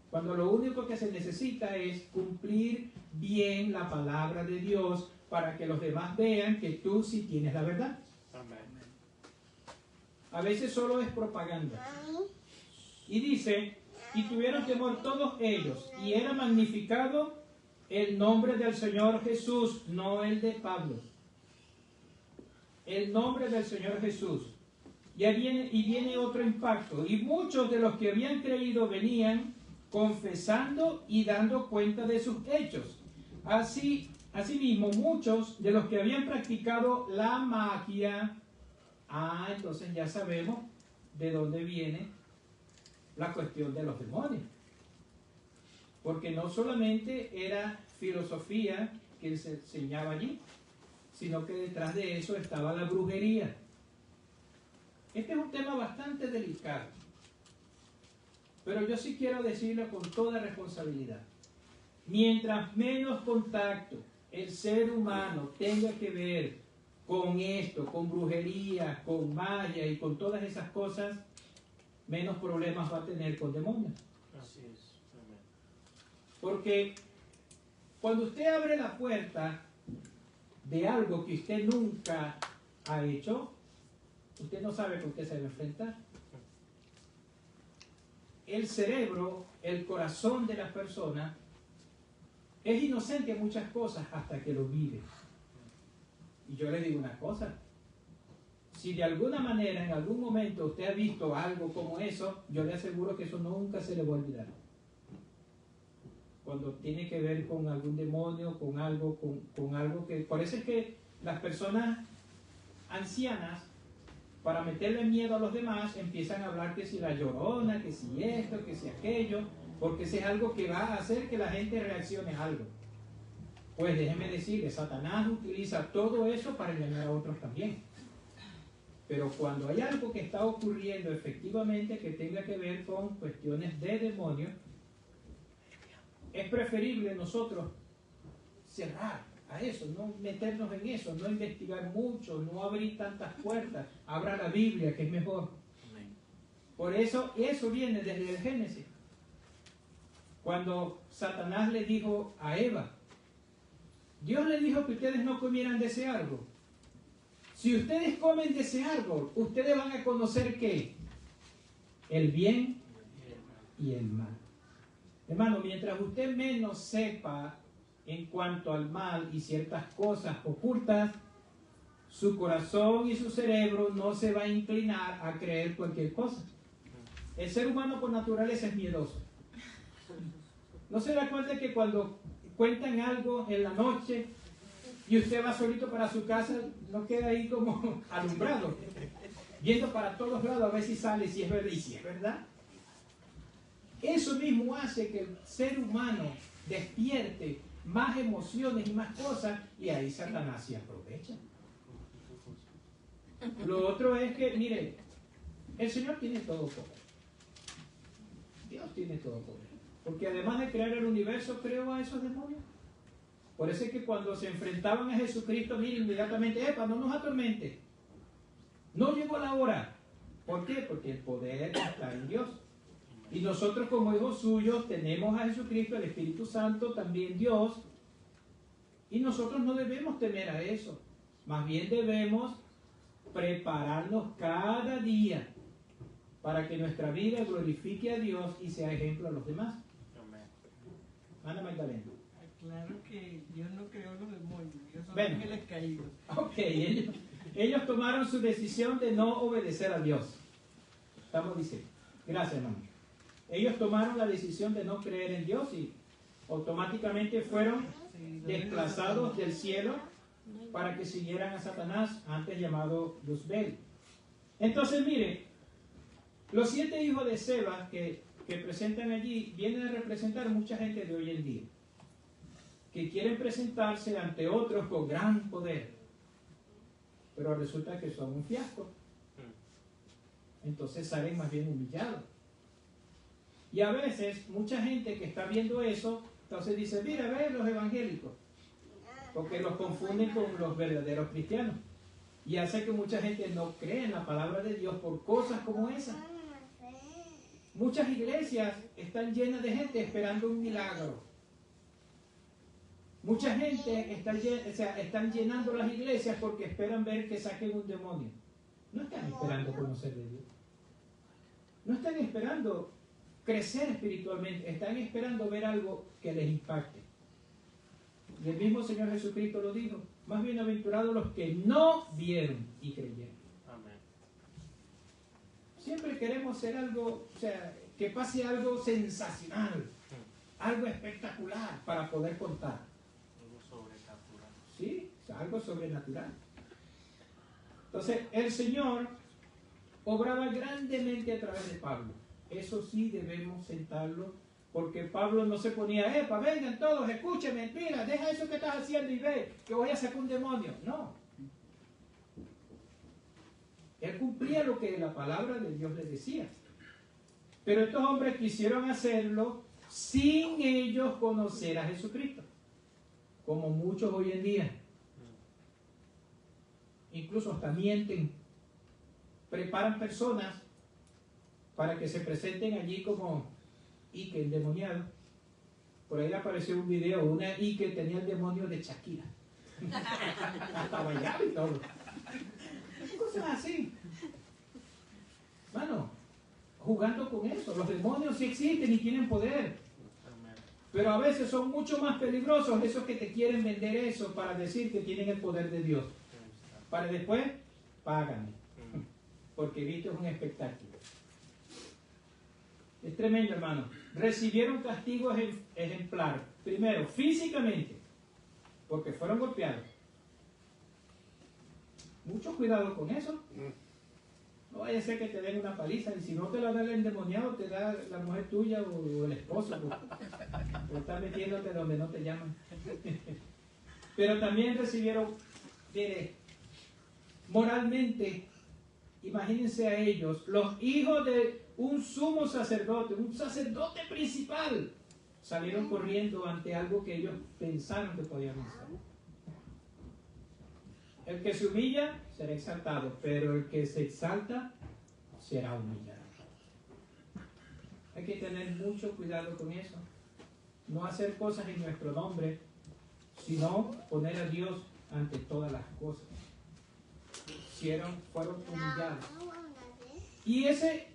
Cuando lo único que se necesita es cumplir bien la palabra de Dios para que los demás vean que tú sí tienes la verdad. Amén. A veces solo es propaganda. Y dice, y tuvieron temor todos ellos, y era magnificado el nombre del Señor Jesús, no el de Pablo. El nombre del Señor Jesús. Y viene otro impacto. Y muchos de los que habían creído venían confesando y dando cuenta de sus hechos. Asimismo, muchos de los que habían practicado la magia, entonces ya sabemos de dónde viene la cuestión de los demonios. Porque no solamente era filosofía que se enseñaba allí, sino que detrás de eso estaba la brujería. Este es un tema bastante delicado, pero yo sí quiero decirlo con toda responsabilidad. Mientras menos contacto el ser humano tenga que ver con esto, con brujería, con magia y con todas esas cosas, menos problemas va a tener con demonios. Así es. Amén. Porque cuando usted abre la puerta de algo que usted nunca ha hecho, usted no sabe con qué se va a enfrentar. El cerebro, el corazón de la persona, es inocente a muchas cosas hasta que lo vive. Y yo le digo una cosa, si de alguna manera, en algún momento usted ha visto algo como eso, yo le aseguro que eso nunca se le va a olvidar. Cuando tiene que ver con algún demonio, con algo que... Por eso es que las personas ancianas, para meterle miedo a los demás, empiezan a hablar que si la llorona, que si esto, que si aquello, porque ese es algo que va a hacer que la gente reaccione a algo. Pues déjeme decirle, Satanás utiliza todo eso para engañar a otros también. Pero cuando hay algo que está ocurriendo efectivamente que tenga que ver con cuestiones de demonios, es preferible nosotros cerrar a eso, no meternos en eso, no investigar mucho, no abrir tantas puertas. Abra la Biblia, que es mejor. Por eso viene desde el Génesis. Cuando Satanás le dijo a Eva, Dios le dijo que ustedes no comieran de ese árbol. Si ustedes comen de ese árbol, ustedes van a conocer ¿qué? El bien y el mal. Hermano, mientras usted menos sepa en cuanto al mal y ciertas cosas ocultas, su corazón y su cerebro no se va a inclinar a creer cualquier cosa. El ser humano por naturaleza es miedoso. ¿No se da cuenta que cuando cuentan algo en la noche y usted va solito para su casa, no queda ahí como alumbrado, viendo para todos lados a ver si sale, si es verdad? Y si es verdad, eso mismo hace que el ser humano despierte más emociones y más cosas, y ahí Satanás se aprovecha. Lo otro es que, mire, el Señor tiene todo poder. Dios tiene todo poder. Porque además de crear el universo, creó a esos demonios. Por eso es que cuando se enfrentaban a Jesucristo, mire, inmediatamente, ¡epa, no nos atormente! No llegó la hora. ¿Por qué? Porque el poder está en Dios. Y nosotros como hijos suyos tenemos a Jesucristo, el Espíritu Santo, también Dios. Y nosotros no debemos temer a eso. Más bien debemos prepararnos cada día para que nuestra vida glorifique a Dios y sea ejemplo a los demás. Ana Magdalena. Claro que Dios no creó los demonios, Dios son Bueno. ángeles caídos. Ok, ellos tomaron su decisión de no obedecer a Dios. Estamos diciendo. Gracias, hermano. Ellos tomaron la decisión de no creer en Dios y automáticamente fueron desplazados del cielo para que siguieran a Satanás, antes llamado Luzbel. Entonces, mire, los 7 hijos de Seba que presentan allí vienen a representar mucha gente de hoy en día, que quieren presentarse ante otros con gran poder, pero resulta que son un fiasco. Entonces salen más bien humillados. Y a veces mucha gente que está viendo eso, entonces dice, mira, ve los evangélicos, porque los confunden con los verdaderos cristianos. Y hace que mucha gente no cree en la palabra de Dios por cosas como esas. Muchas iglesias están llenas de gente esperando un milagro. Mucha gente están llenando las iglesias porque esperan ver que saquen un demonio. No están esperando conocer de Dios. No están esperando crecer espiritualmente. Están esperando ver algo que les impacte. Y el mismo Señor Jesucristo lo dijo. Más bienaventurados los que no vieron y creyeron. Amén. Siempre queremos ser algo, que que pase algo sensacional, algo espectacular para poder contar. Algo sobrenatural. ¿Sí? Algo sobrenatural. Entonces, el Señor obraba grandemente a través de Pablo. Eso sí debemos sentarlo, porque Pablo no se ponía, epa, vengan todos, escúcheme, mira, deja eso que estás haciendo y ve, que voy a sacar un demonio. No. Él cumplía lo que la palabra de Dios le decía. Pero estos hombres quisieron hacerlo sin ellos conocer a Jesucristo, como muchos hoy en día. Incluso hasta mienten, preparan personas para que se presenten allí como Ike endemoniado. Por ahí le apareció un video, una Ike tenía el demonio de Shakira. Hasta bailaba y todo. Cosas así. Bueno, jugando con eso. Los demonios sí existen y tienen poder. Pero a veces son mucho más peligrosos esos que te quieren vender eso para decir que tienen el poder de Dios. Para después, págame. Porque viste es un espectáculo. Es tremendo, hermano. Recibieron castigo ejemplar. Primero, físicamente, porque fueron golpeados. Mucho cuidado con eso. No vaya a ser que te den una paliza, y si no te la da el endemoniado, te da la mujer tuya o el esposo, por estar metiéndote donde no te llaman. Pero también recibieron, mire, moralmente, imagínense a ellos, los hijos de un sumo sacerdote, un sacerdote principal, salieron corriendo ante algo que ellos pensaron que podían hacer. El que se humilla será exaltado, pero el que se exalta será humillado. Hay que tener mucho cuidado con eso. No hacer cosas en nuestro nombre, sino poner a Dios ante todas las cosas. Fueron humillados. Y ese,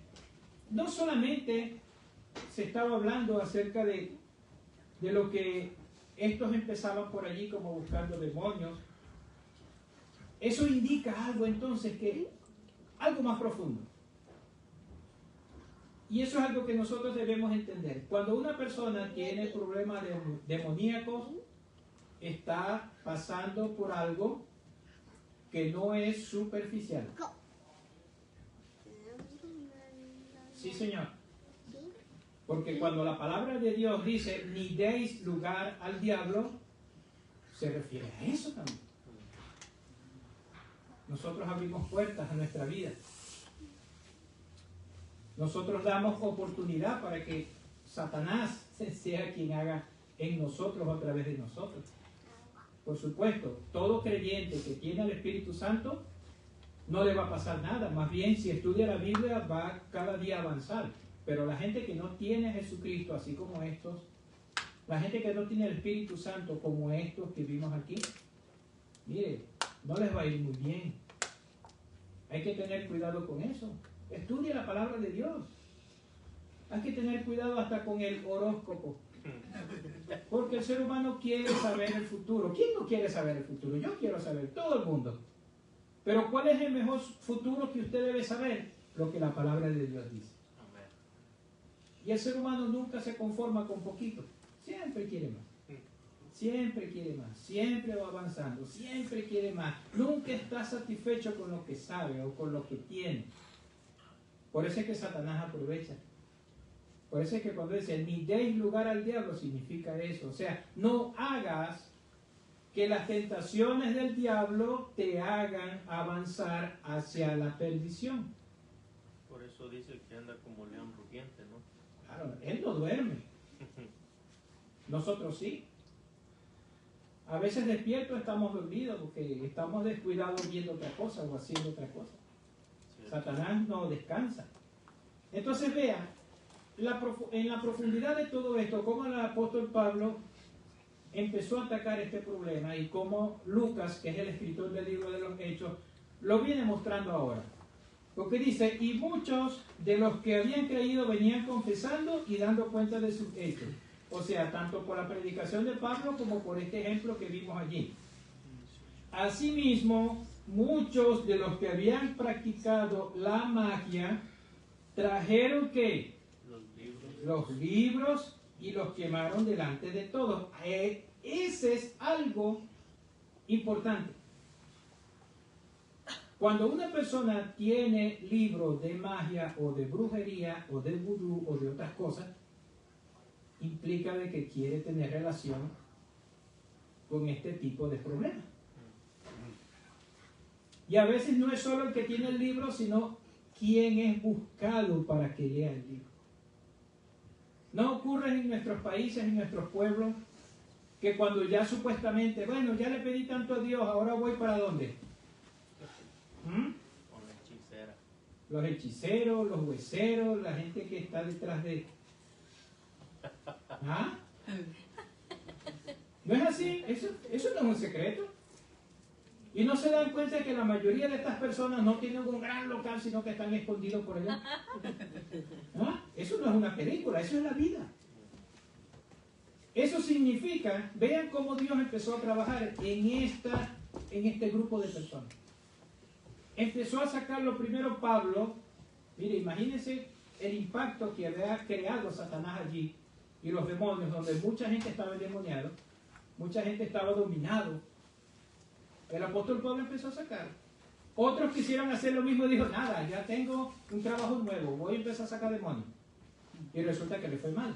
no solamente se estaba hablando acerca de lo que estos empezaban por allí como buscando demonios. Eso indica algo entonces, que algo más profundo. Y eso es algo que nosotros debemos entender. Cuando una persona tiene problemas demoníacos, está pasando por algo que no es superficial. Sí, señor. Porque cuando la palabra de Dios dice, ni deis lugar al diablo, se refiere a eso también. Nosotros abrimos puertas a nuestra vida. Nosotros damos oportunidad para que Satanás sea quien haga en nosotros o a través de nosotros. Por supuesto, todo creyente que tiene al Espíritu Santo no le va a pasar nada. Más bien, si estudia la Biblia, va cada día a avanzar. Pero la gente que no tiene a Jesucristo, así como estos, la gente que no tiene el Espíritu Santo, como estos que vimos aquí, mire, no les va a ir muy bien. Hay que tener cuidado con eso. Estudia la palabra de Dios. Hay que tener cuidado hasta con el horóscopo. Porque el ser humano quiere saber el futuro. ¿Quién no quiere saber el futuro? Yo quiero saber, todo el mundo. Pero ¿cuál es el mejor futuro que usted debe saber? Lo que la palabra de Dios dice. Y el ser humano nunca se conforma con poquito. Siempre quiere más. Siempre quiere más, siempre va avanzando, siempre quiere más. Nunca está satisfecho con lo que sabe o con lo que tiene. Por eso es que Satanás aprovecha. Por eso es que cuando dice, ni deis lugar al diablo, significa eso. O sea, no hagas que las tentaciones del diablo te hagan avanzar hacia la perdición. Por eso dice que anda como león rugiente, ¿no? Claro, él no duerme. Nosotros sí. A veces despiertos estamos dormidos porque estamos descuidados viendo otra cosa o haciendo otra cosa. Sí. Satanás no descansa. Entonces vea, en la profundidad de todo esto, cómo el apóstol Pablo empezó a atacar este problema y cómo Lucas, que es el escritor del libro de los Hechos, lo viene mostrando ahora. Porque dice, y muchos de los que habían creído venían confesando y dando cuenta de sus hechos. O sea, tanto por la predicación de Pablo como por este ejemplo que vimos allí. Asimismo, muchos de los que habían practicado la magia trajeron ¿qué? los libros y los quemaron delante de todos. Ese es algo importante. Cuando una persona tiene libros de magia o de brujería o de vudú o de otras cosas, implica de que quiere tener relación con este tipo de problemas. Y a veces no es solo el que tiene el libro, sino quien es buscado para que lea el libro. No ocurre en nuestros países, en nuestros pueblos, que cuando ya supuestamente, bueno, ya le pedí tanto a Dios, ahora voy para dónde. Los hechiceros, los hueseros, la gente que está detrás de... ¿Ah? ¿No es así? Eso no es un secreto. Y no se dan cuenta que la mayoría de estas personas no tienen un gran local, sino que están escondidos por allá. ¿Ah? Eso no es una película, eso es la vida. Eso significa, vean cómo Dios empezó a trabajar en este grupo de personas. Empezó a sacarlo primero Pablo. Mire, imagínense el impacto que había creado Satanás allí y los demonios, donde mucha gente estaba endemoniada, mucha gente estaba dominado. El apóstol Pablo empezó a sacar. Otros quisieron hacer lo mismo y dijo, nada, ya tengo un trabajo nuevo, voy a empezar a sacar demonios. Y resulta que le fue mal.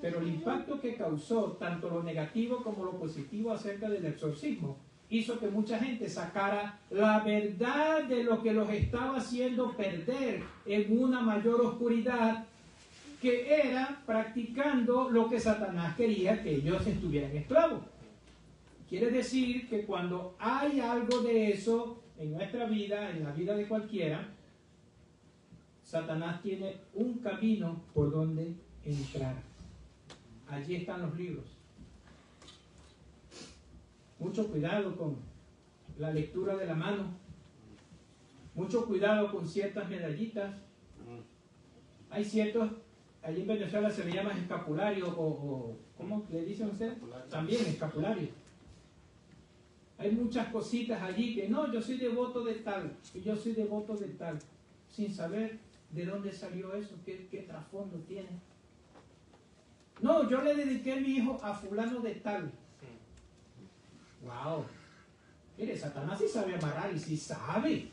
Pero el impacto que causó, tanto lo negativo como lo positivo acerca del exorcismo, hizo que mucha gente sacara la verdad de lo que los estaba haciendo perder en una mayor oscuridad, que era practicando lo que Satanás quería que ellos estuvieran esclavos. Quiere decir que cuando hay algo de eso en nuestra vida, en la vida de cualquiera, Satanás tiene un camino por donde entrar. Allí están los libros. Mucho cuidado con la lectura de la mano. Mucho cuidado con ciertas medallitas. Hay ciertos, allí en Venezuela se le llama escapulario o ¿cómo le dicen ustedes? También escapulario. Hay muchas cositas allí que no, yo soy devoto de tal y yo soy devoto de tal, sin saber de dónde salió eso, qué trasfondo tiene. No, yo le dediqué a mi hijo a fulano de tal. Wow. Mire, Satanás sí sabe amarrar y sí sabe.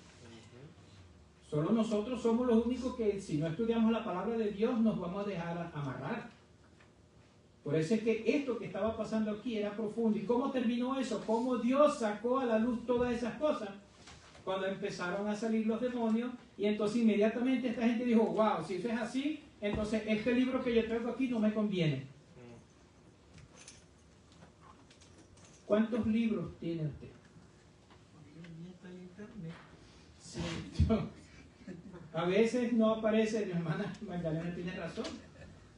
Solo nosotros somos los únicos que si no estudiamos la palabra de Dios nos vamos a dejar amarrar. Por eso es que esto que estaba pasando aquí era profundo. ¿Y cómo terminó eso? ¿Cómo Dios sacó a la luz todas esas cosas? Cuando empezaron a salir los demonios y entonces inmediatamente esta gente dijo, wow, si eso es así, entonces este libro que yo traigo aquí no me conviene. ¿Cuántos libros tiene usted? Sí, a veces no aparece, mi hermana Magdalena tiene razón.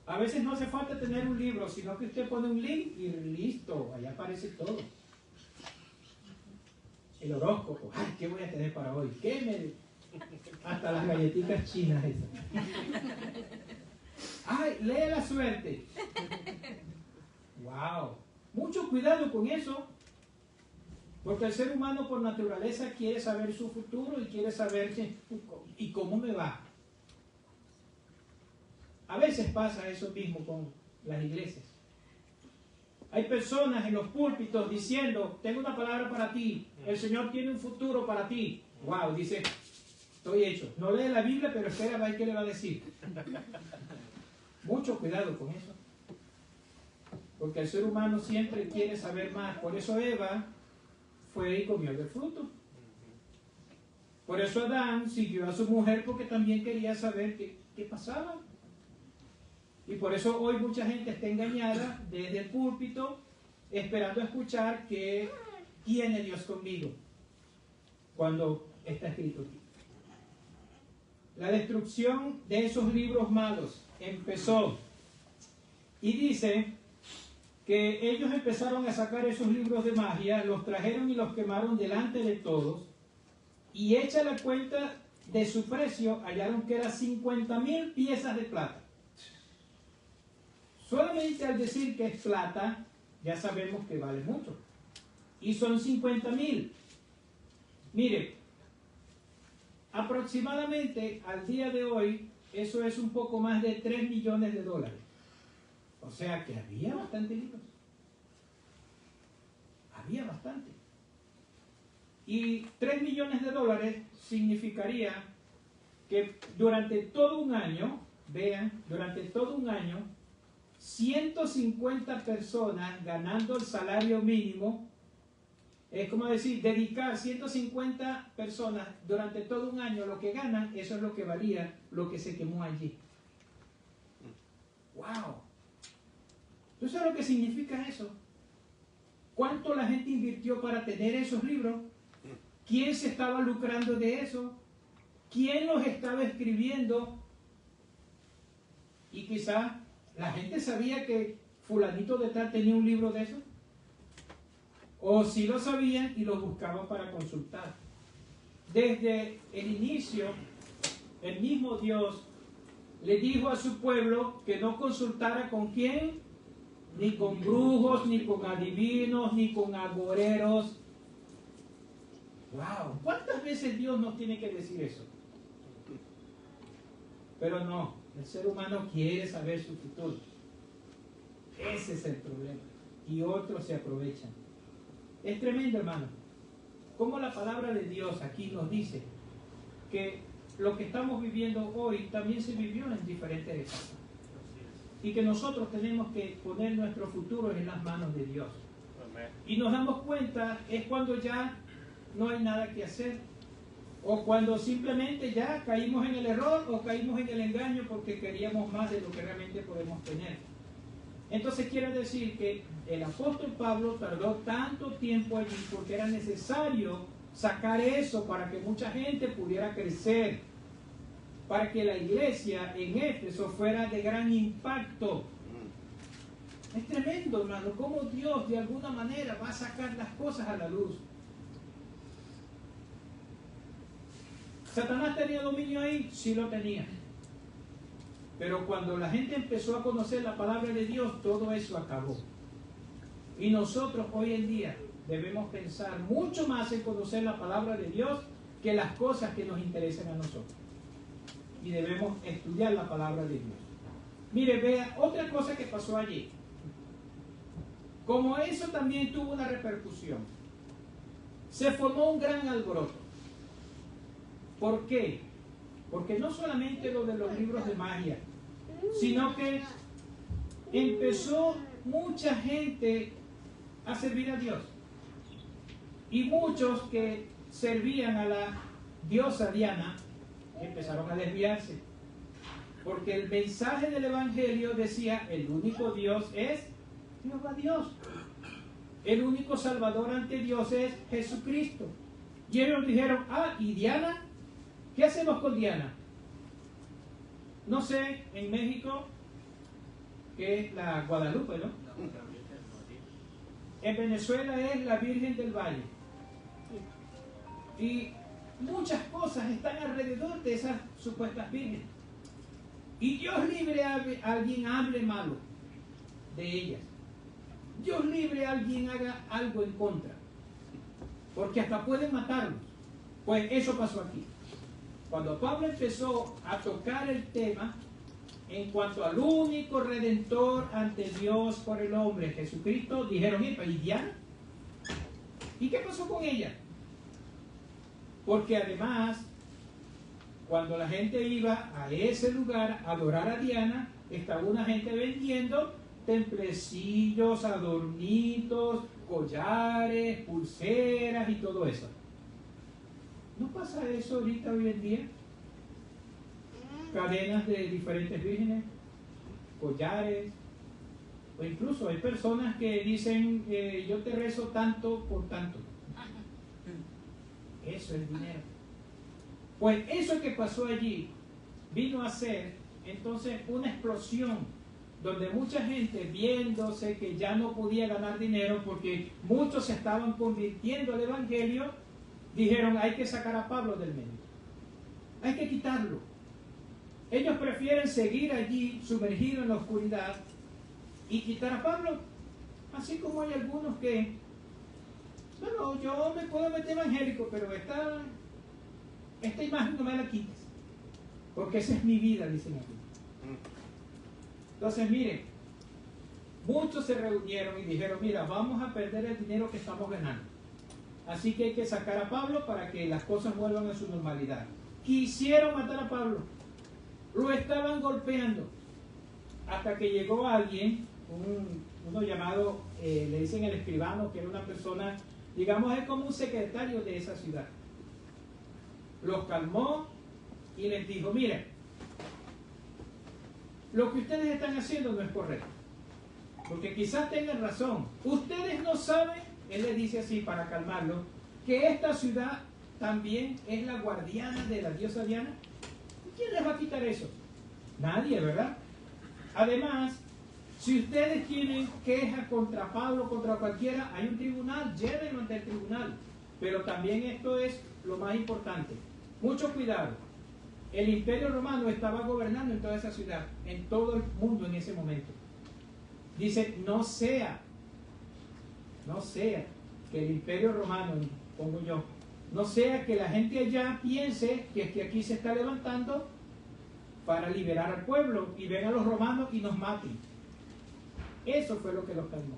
A veces no hace falta tener un libro, sino que usted pone un link y listo, ahí aparece todo. El horóscopo, ay, ¿qué voy a tener para hoy? Hasta las galletitas chinas esas. Ay, lee la suerte. Wow. Mucho cuidado con eso, porque el ser humano por naturaleza quiere saber su futuro y quiere saber y cómo me va. A veces pasa eso mismo con las iglesias. Hay personas en los púlpitos diciendo, tengo una palabra para ti, el Señor tiene un futuro para ti. Wow, dice, estoy hecho. No lee la Biblia, pero espera a ver qué le va a decir. Mucho cuidado con eso. Porque el ser humano siempre quiere saber más. Por eso Eva fue y comió del fruto. Por eso Adán siguió a su mujer porque también quería saber qué pasaba. Y por eso hoy mucha gente está engañada desde el púlpito esperando escuchar que tiene Dios conmigo cuando está escrito aquí. La destrucción de esos libros malos empezó y dice que ellos empezaron a sacar esos libros de magia, los trajeron y los quemaron delante de todos y hecha la cuenta de su precio hallaron que eran 50,000 piezas de plata. Solamente al decir que es plata, ya sabemos que vale mucho. Y son 50,000. Mire, aproximadamente al día de hoy, eso es un poco más de 3 millones de dólares. O sea que había bastante libros. Había bastante. Y 3 millones de dólares significaría que durante todo un año, vean, durante todo un año, 150 personas ganando el salario mínimo, es como decir, dedicar 150 personas durante todo un año lo que ganan, eso es lo que valía lo que se quemó allí. ¡Wow! ¿Tú sabes lo que significa eso? ¿Cuánto la gente invirtió para tener esos libros? ¿Quién se estaba lucrando de eso? ¿Quién los estaba escribiendo? Y quizá la gente sabía que fulanito de tal tenía un libro de eso. O si lo sabían y lo buscaban para consultar. Desde el inicio, el mismo Dios le dijo a su pueblo que no consultara con quién, ni con brujos, ni con adivinos, ni con agoreros. ¡Wow! ¿Cuántas veces Dios nos tiene que decir eso? Pero no, el ser humano quiere saber su futuro. Ese es el problema. Y otros se aprovechan. Es tremendo, hermano. Como la palabra de Dios aquí nos dice que lo que estamos viviendo hoy también se vivió en diferentes etapas. Y que nosotros tenemos que poner nuestro futuro en las manos de Dios. Y nos damos cuenta es cuando ya no hay nada que hacer. O cuando simplemente ya caímos en el error o caímos en el engaño porque queríamos más de lo que realmente podemos tener. Entonces quiere decir que el apóstol Pablo tardó tanto tiempo allí porque era necesario sacar eso para que mucha gente pudiera crecer, para que la iglesia en Éfeso fuera de gran impacto. Es tremendo, hermano, cómo Dios de alguna manera va a sacar las cosas a la luz. ¿Satanás tenía dominio ahí? Sí lo tenía. Pero cuando la gente empezó a conocer la palabra de Dios, todo eso acabó. Y nosotros hoy en día debemos pensar mucho más en conocer la palabra de Dios que las cosas que nos interesan a nosotros. Y debemos estudiar la palabra de Dios. Mire, vea, otra cosa que pasó allí. Como eso también tuvo una repercusión, se formó un gran alboroto. ¿Por qué? Porque no solamente lo de los libros de magia, sino que empezó mucha gente a servir a Dios. Y muchos que servían a la diosa Diana empezaron a desviarse. Porque el mensaje del Evangelio decía, el único Dios es Jehová Dios. El único Salvador ante Dios es Jesucristo. Y ellos dijeron, ¿y Diana? ¿Qué hacemos con Diana? No sé, en México, que es la Guadalupe, ¿no? En Venezuela es la Virgen del Valle. Y muchas cosas están alrededor de esas supuestas vírgenes. Y Dios libre a alguien hable malo de ellas. Dios libre a alguien haga algo en contra. Porque hasta pueden matarlos. Pues eso pasó aquí. Cuando Pablo empezó a tocar el tema en cuanto al único redentor ante Dios por el hombre, Jesucristo, dijeron, ¿y Diana? ¿Y qué pasó con ella? Porque además, cuando la gente iba a ese lugar a adorar a Diana, estaba una gente vendiendo templecillos, adornitos, collares, pulseras y todo eso. ¿No pasa eso ahorita hoy en día? Cadenas de diferentes vírgenes, collares, o incluso hay personas que dicen, yo te rezo tanto por tanto. Eso es dinero. Pues eso que pasó allí vino a ser entonces una explosión donde mucha gente, viéndose que ya no podía ganar dinero porque muchos se estaban convirtiendo al Evangelio, dijeron, hay que sacar a Pablo del medio, hay que quitarlo. Ellos prefieren seguir allí sumergidos en la oscuridad y quitar a Pablo. Así como hay algunos que, bueno, yo me puedo meter evangélico, pero esta imagen no me la quites. porque esa es mi vida, dicen aquí. Entonces, miren, muchos se reunieron y dijeron, mira, vamos a perder el dinero que estamos ganando. Así que hay que sacar a Pablo para que las cosas vuelvan a su normalidad. Quisieron matar a Pablo. Lo estaban golpeando. Hasta que llegó alguien, uno llamado, le dicen el escribano, que era una persona, digamos, es como un secretario de esa ciudad. Los calmó y les dijo, miren, lo que ustedes están haciendo no es correcto. Porque quizás tengan razón. Ustedes no saben, él les dice así para calmarlo, que esta ciudad también es la guardiana de la diosa Diana. ¿Quién les va a quitar eso? Nadie, ¿verdad? Además, si ustedes tienen quejas contra Pablo, contra cualquiera, hay un tribunal, llévenlo ante el tribunal. Pero también esto es lo más importante. Mucho cuidado. El Imperio Romano estaba gobernando en toda esa ciudad, en todo el mundo en ese momento. Dice, no sea que el Imperio Romano, pongo yo, no sea que la gente allá piense que es que aquí se está levantando para liberar al pueblo y ven a los romanos y nos maten. Eso fue lo que los calmó.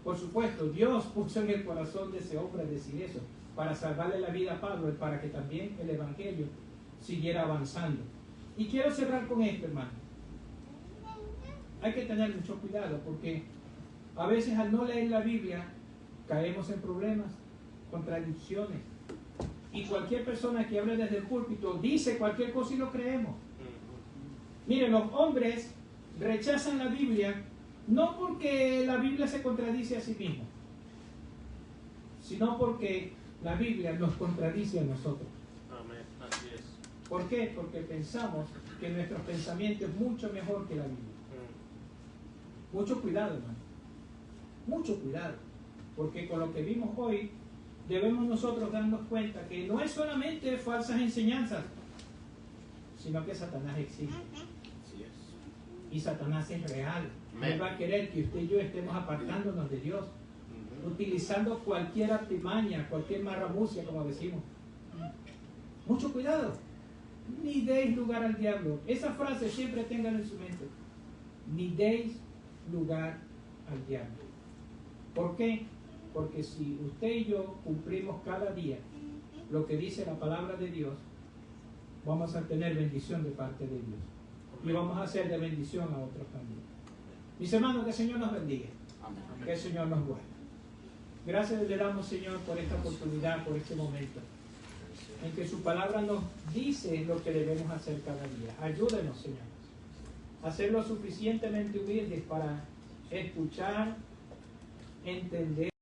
Por supuesto, Dios puso en el corazón de ese hombre decir eso, para salvarle la vida a Pablo y para que también el Evangelio siguiera avanzando. Y quiero cerrar con esto, hermano. Hay que tener mucho cuidado porque a veces al no leer la Biblia caemos en problemas, contradicciones. Y cualquier persona que hable desde el púlpito dice cualquier cosa y lo creemos. Miren, los hombres rechazan la Biblia no porque la Biblia se contradice a sí misma, sino porque la Biblia nos contradice a nosotros. Amén, así es. ¿Por qué? Porque pensamos que nuestro pensamiento es mucho mejor que la Biblia. Mucho cuidado, hermano. Mucho cuidado. Porque con lo que vimos hoy, debemos nosotros darnos cuenta que no es solamente falsas enseñanzas, sino que Satanás existe. Así es. Y Satanás es real. Amén. Él va a querer que usted y yo estemos apartándonos de Dios, utilizando cualquier artimaña, cualquier marramucia, como decimos. Mucho cuidado. Ni deis lugar al diablo. Esa frase siempre tengan en su mente. Ni deis lugar al diablo. ¿Por qué? Porque si usted y yo cumplimos cada día lo que dice la palabra de Dios, vamos a tener bendición de parte de Dios. Y vamos a hacer de bendición a otros también. Mis hermanos, que el Señor nos bendiga. Que el Señor nos guarde. Gracias le damos, Señor, por esta oportunidad, por este momento, en que su palabra nos dice lo que debemos hacer cada día. Ayúdenos, Señor, a ser lo suficientemente humildes para escuchar, entender